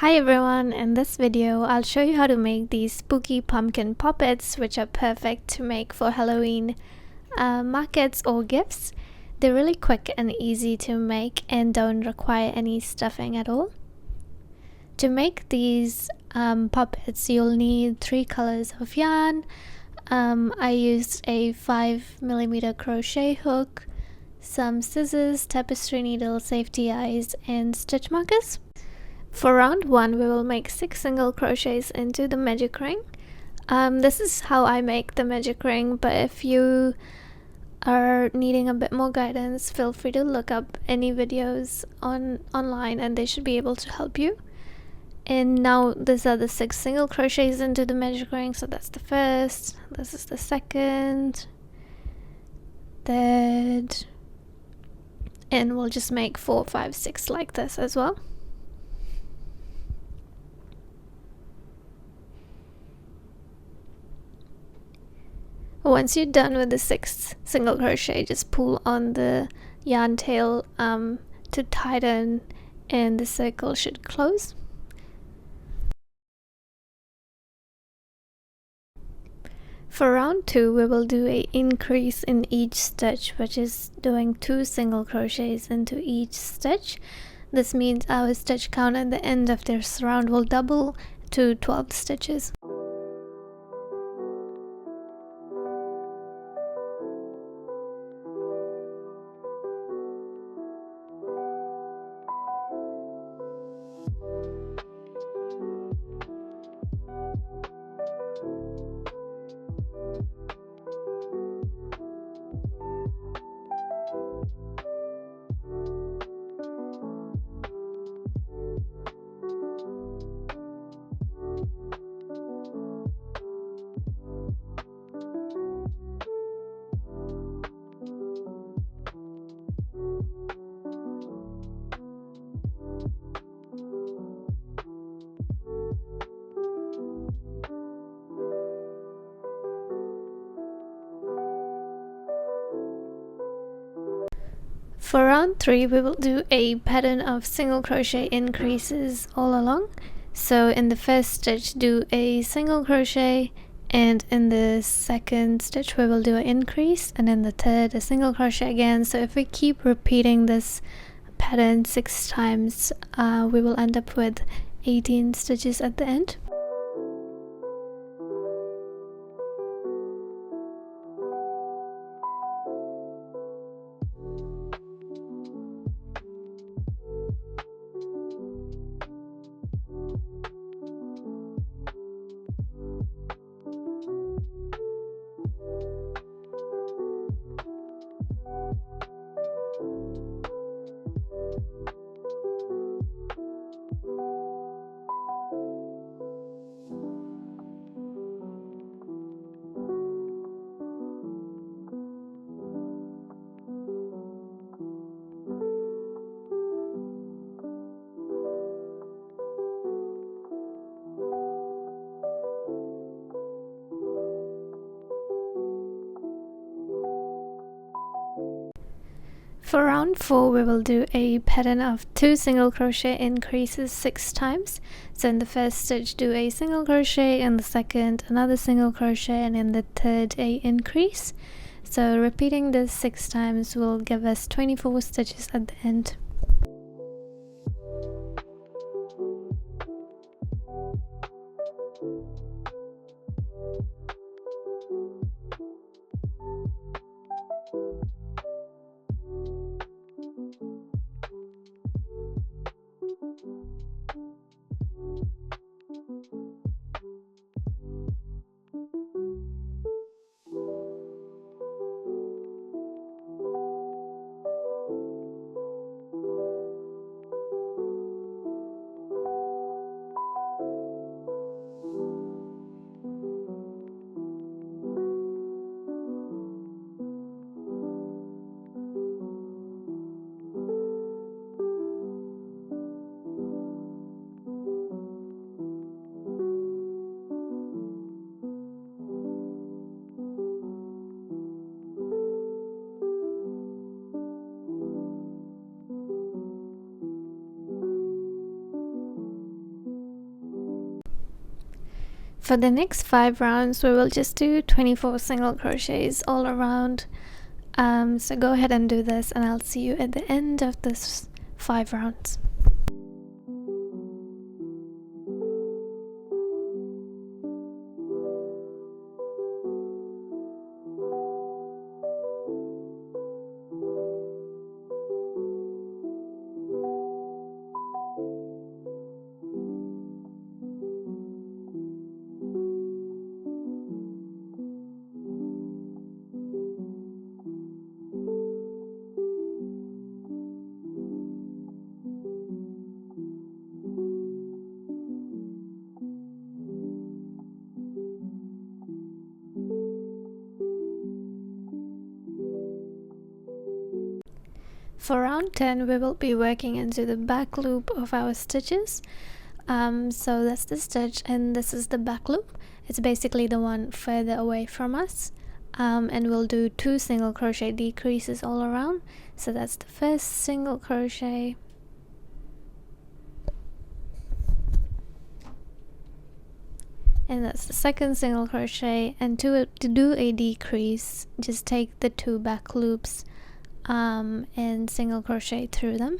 Hi everyone, in this video I'll show you how to make these spooky pumpkin puppets, which are perfect to make for Halloween markets or gifts. They're really quick and easy to make and don't require any stuffing at all. To make these puppets you'll need 3 colors of yarn. I used a 5mm crochet hook, some scissors, tapestry needle, safety eyes and stitch markers. For round 1 we will make 6 single crochets into the magic ring. This is how I make the magic ring, but if you are needing a bit more guidance, feel free to look up any videos online and they should be able to help you. And now these are the 6 single crochets into the magic ring, so that's the first, this is the second, third, and we'll just make 4, 5, 6 like this as well. Once you're done with the 6th single crochet, just pull on the yarn tail to tighten and the circle should close. For round 2 we will do an increase in each stitch, which is doing 2 single crochets into each stitch. This means our stitch count at the end of this round will double to 12 stitches. For round 3 we will do a pattern of single crochet increases all along. So in the first stitch do a single crochet, and in the second stitch we will do an increase, and in the third a single crochet again. So if we keep repeating this pattern 6 times we will end up with 18 stitches at the end. For round 4 we will do a pattern of 2 single crochet increases 6 times. So in the first stitch do a single crochet, in the second another single crochet, and in the third a increase. So repeating this 6 times will give us 24 stitches at the end. For the next 5 rounds, we will just do 24 single crochets all around. So go ahead and do this, and I'll see you at the end of this 5 rounds. For round 10, we will be working into the back loop of our stitches. So that's the stitch, and this is the back loop. It's basically the one further away from us. And we'll do 2 single crochet decreases all around. So that's the first single crochet, and that's the second single crochet. And to do a decrease, just take the 2 back loops and single crochet through them.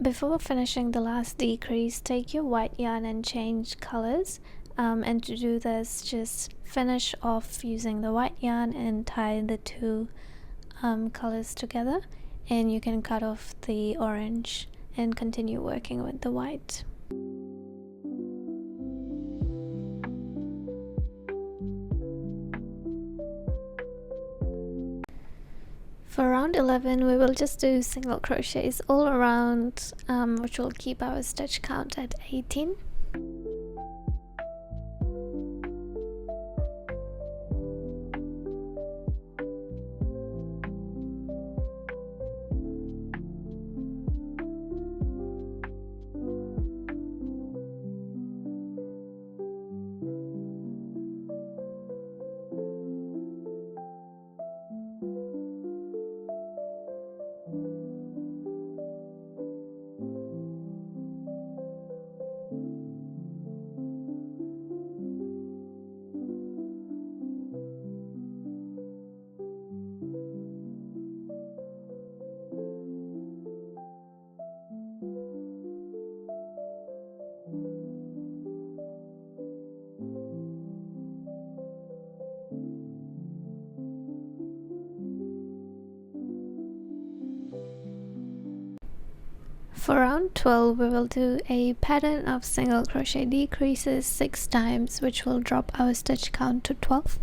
Before finishing the last decrease, take your white yarn and change colors. And to do this, just finish off using the white yarn and tie the 2 colors together, and you can cut off the orange and continue working with the white. For round 11, we will just do single crochets all around, which will keep our stitch count at 18. For round 12, we will do a pattern of single crochet decreases 6 times, which will drop our stitch count to 12.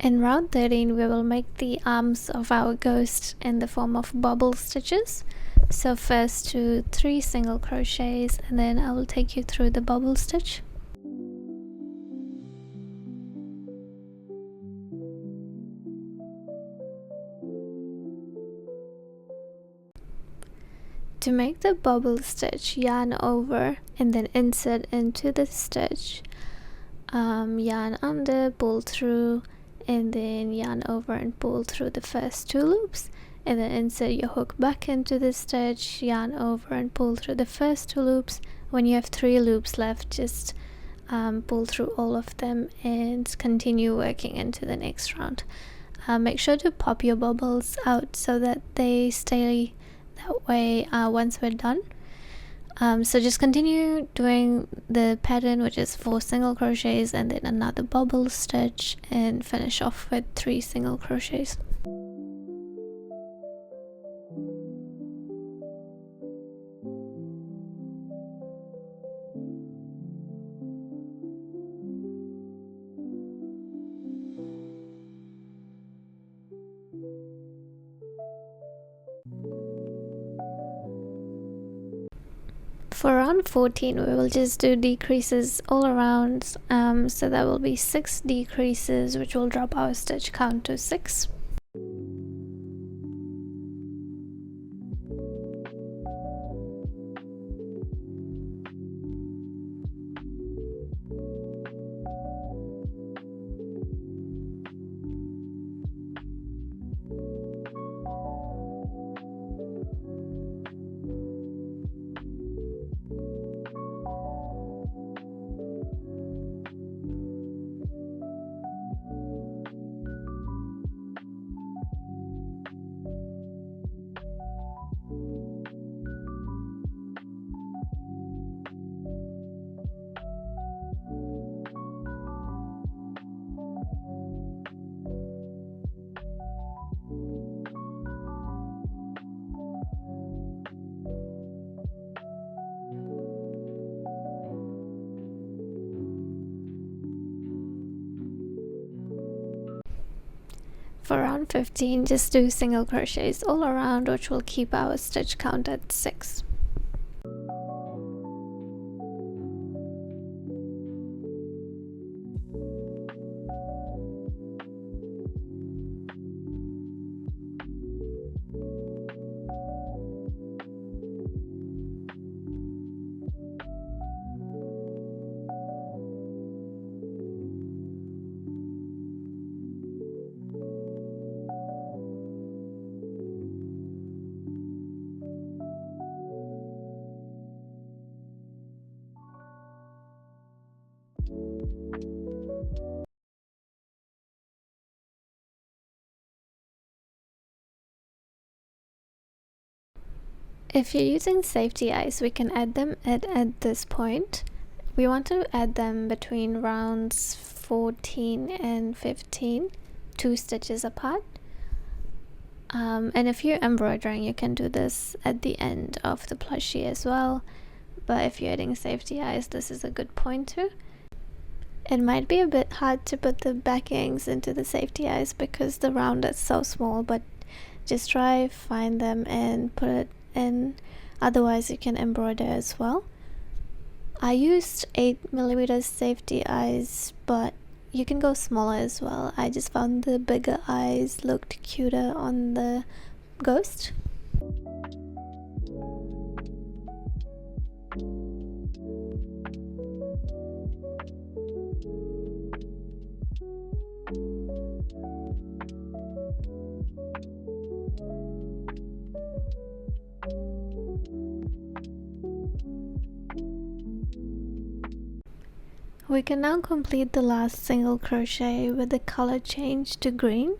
In round 13, we will make the arms of our ghost in the form of bubble stitches. So first do 3 single crochets, and then I will take you through the bubble stitch. To make the bubble stitch, yarn over and then insert into the stitch, yarn under, pull through, and then yarn over and pull through the first 2 loops, and then insert your hook back into the stitch, yarn over and pull through the first 2 loops. When you have 3 loops left, just pull through all of them and continue working into the next round. Make sure to pop your bubbles out so that they stay that way once we're done. So just continue doing the pattern, which is 4 single crochets and then another bubble stitch, and finish off with 3 single crochets. For round 14, we will just do decreases all around, so that will be 6 decreases, which will drop our stitch count to 6. For round 15, just do single crochets all around, which will keep our stitch count at 6. If you're using safety eyes, we can add them at this point. We want to add them between rounds 14 and 15, 2 stitches apart. And if you're embroidering, you can do this at the end of the plushie as well. But if you're adding safety eyes, this is a good point too. It might be a bit hard to put the backings into the safety eyes because the round is so small, but just try find them and put it in. Otherwise you can embroider as well. I used 8mm safety eyes, but you can go smaller as well. I just found the bigger eyes looked cuter on the ghost. We can now complete the last single crochet with the color change to green.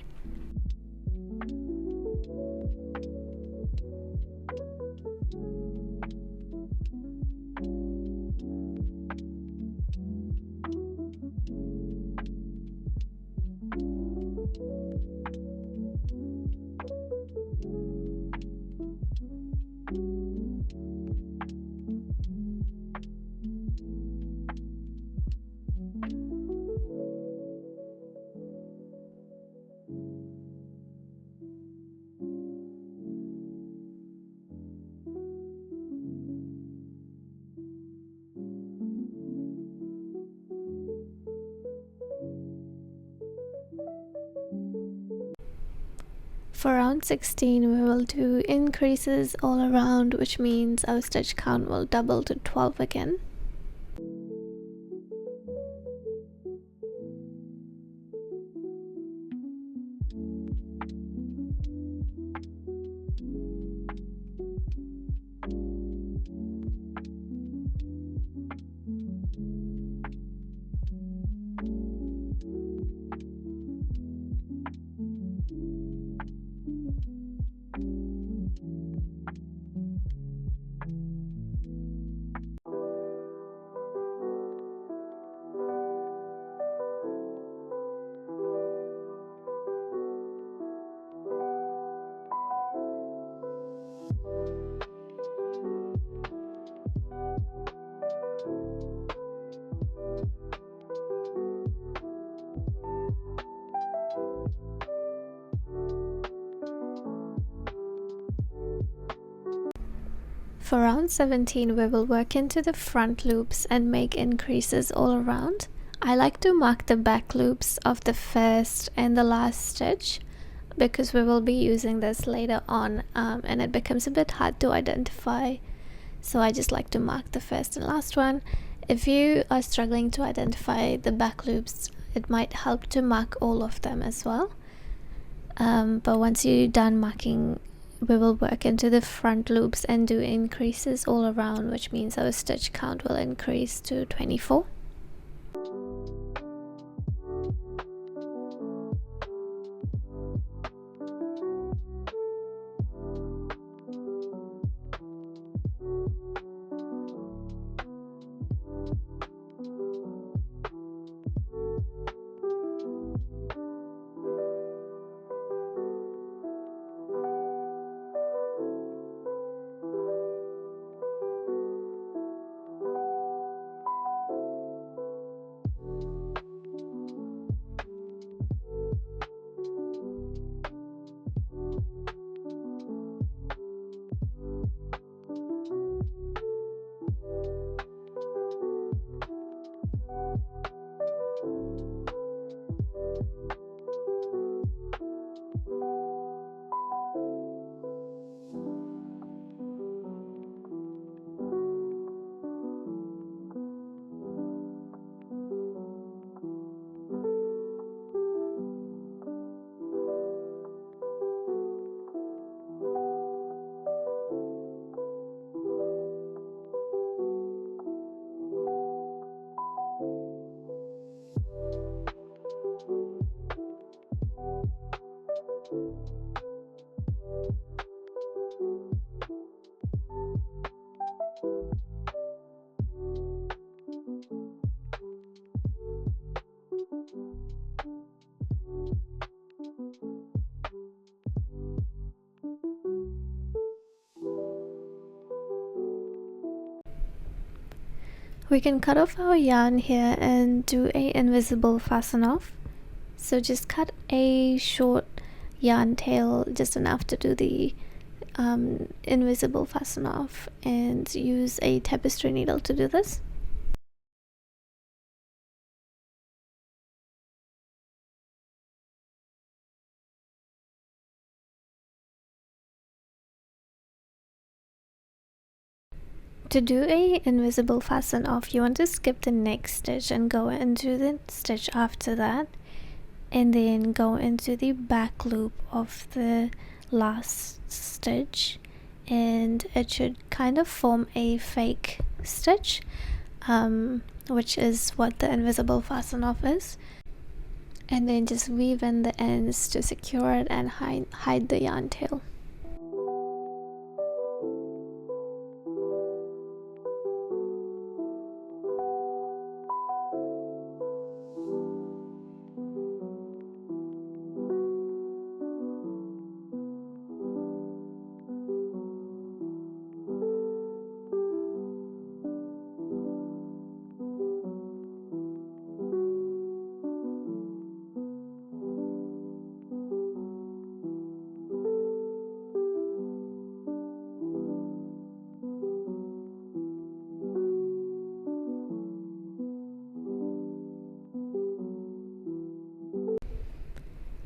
For round 16, we will do increases all around, which means our stitch count will double to 12 again. For round 17, we will work into the front loops and make increases all around. I like to mark the back loops of the first and the last stitch because we will be using this later on, and it becomes a bit hard to identify, so I just like to mark the first and last one. If you are struggling to identify the back loops, it might help to mark all of them as well, but once you're done marking, we will work into the front loops and do increases all around, which means our stitch count will increase to 24. We can cut off our yarn here and do a invisible fasten off. So just cut a short yarn tail, just enough to do the invisible fasten off, and use a tapestry needle to do this. To do a invisible fasten off, you want to skip the next stitch and go into the stitch after that, and then go into the back loop of the last stitch, and it should kind of form a fake stitch, which is what the invisible fasten off is. And then just weave in the ends to secure it and hide the yarn tail.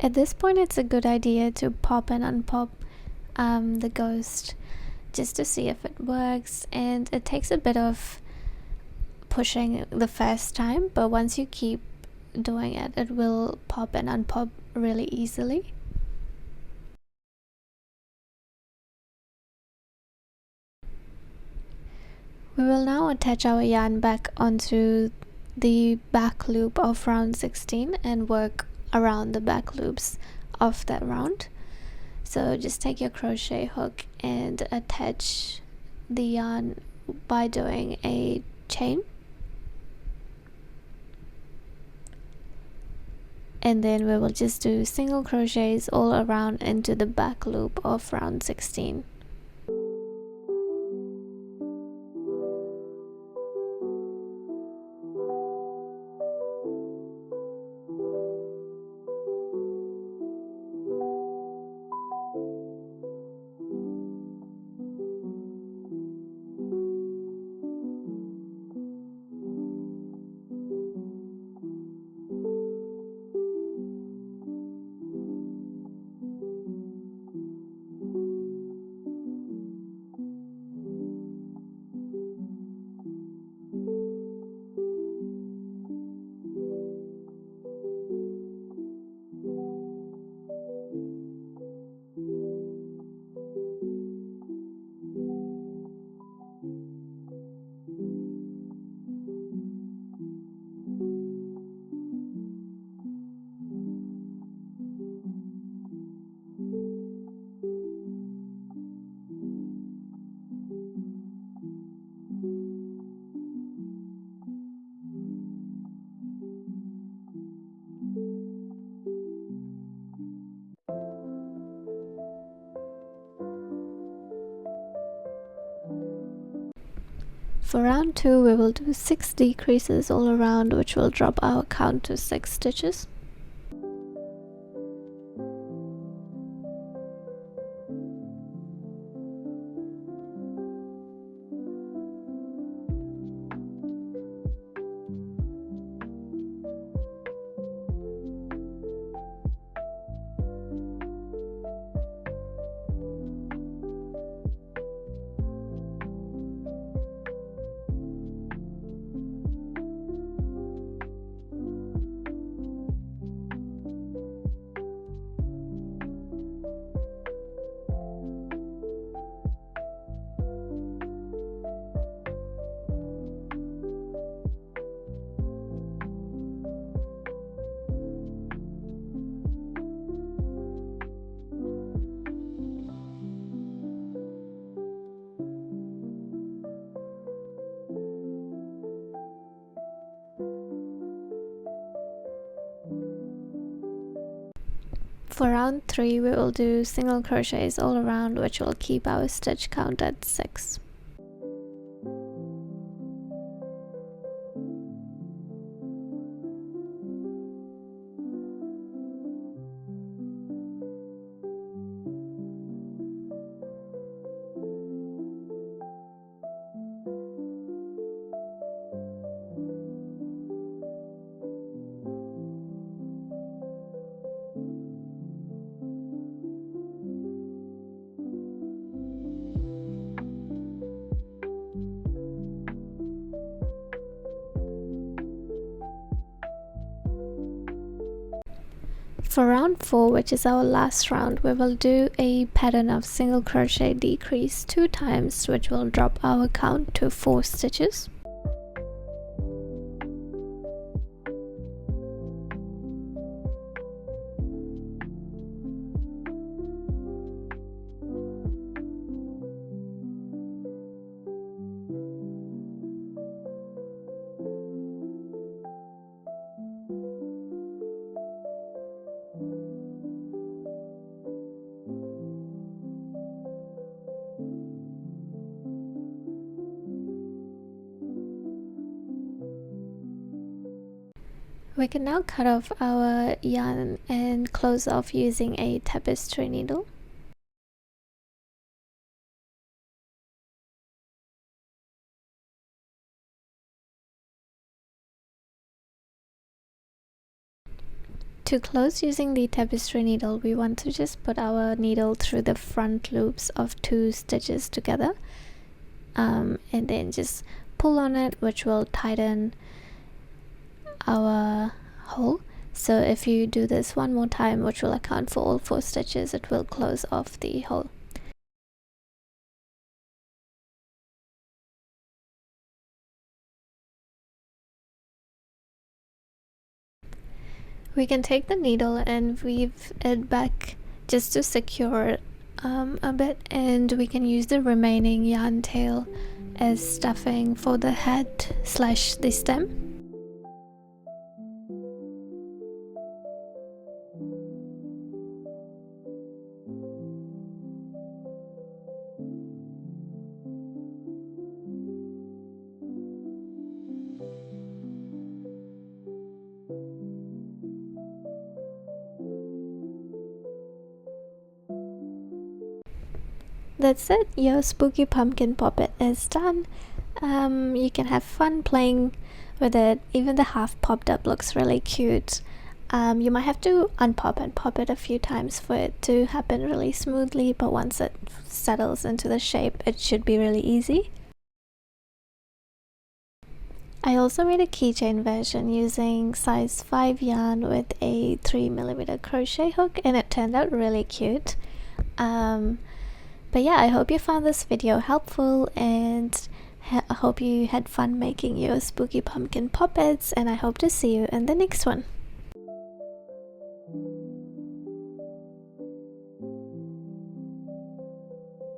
At this point, it's a good idea to pop and unpop the ghost just to see if it works, and it takes a bit of pushing the first time, but once you keep doing it, it will pop and unpop really easily. We will now attach our yarn back onto the back loop of round 16 and work around the back loops of that round. So just take your crochet hook and attach the yarn by doing a chain, and then we will just do single crochets all around into the back loop of round 16. For round 2, we will do 6 decreases all around, which will drop our count to 6 stitches. For round 3, we will do single crochets all around, which will keep our stitch count at 6. For round 4, which is our last round, we will do a pattern of single crochet decrease 2 times, which will drop our count to 4 stitches. We can now cut off our yarn and close off using a tapestry needle. To close using the tapestry needle, we want to just put our needle through the front loops of 2 stitches together, and then just pull on it, which will tighten our hole. So if you do this one more time, which will account for all 4 stitches, it will close off the hole. We can take the needle and weave it back just to secure it a bit, and we can use the remaining yarn tail as stuffing for the head / the stem. That's it, your spooky pumpkin puppet is done. You can have fun playing with it. Even the half popped up looks really cute. You might have to unpop and pop it a few times for it to happen really smoothly, but once it settles into the shape, it should be really easy. I also made a keychain version using size 5 yarn with a 3mm crochet hook, and it turned out really cute. But yeah, I hope you found this video helpful, and I hope you had fun making your spooky pumpkin puppets, and I hope to see you in the next one.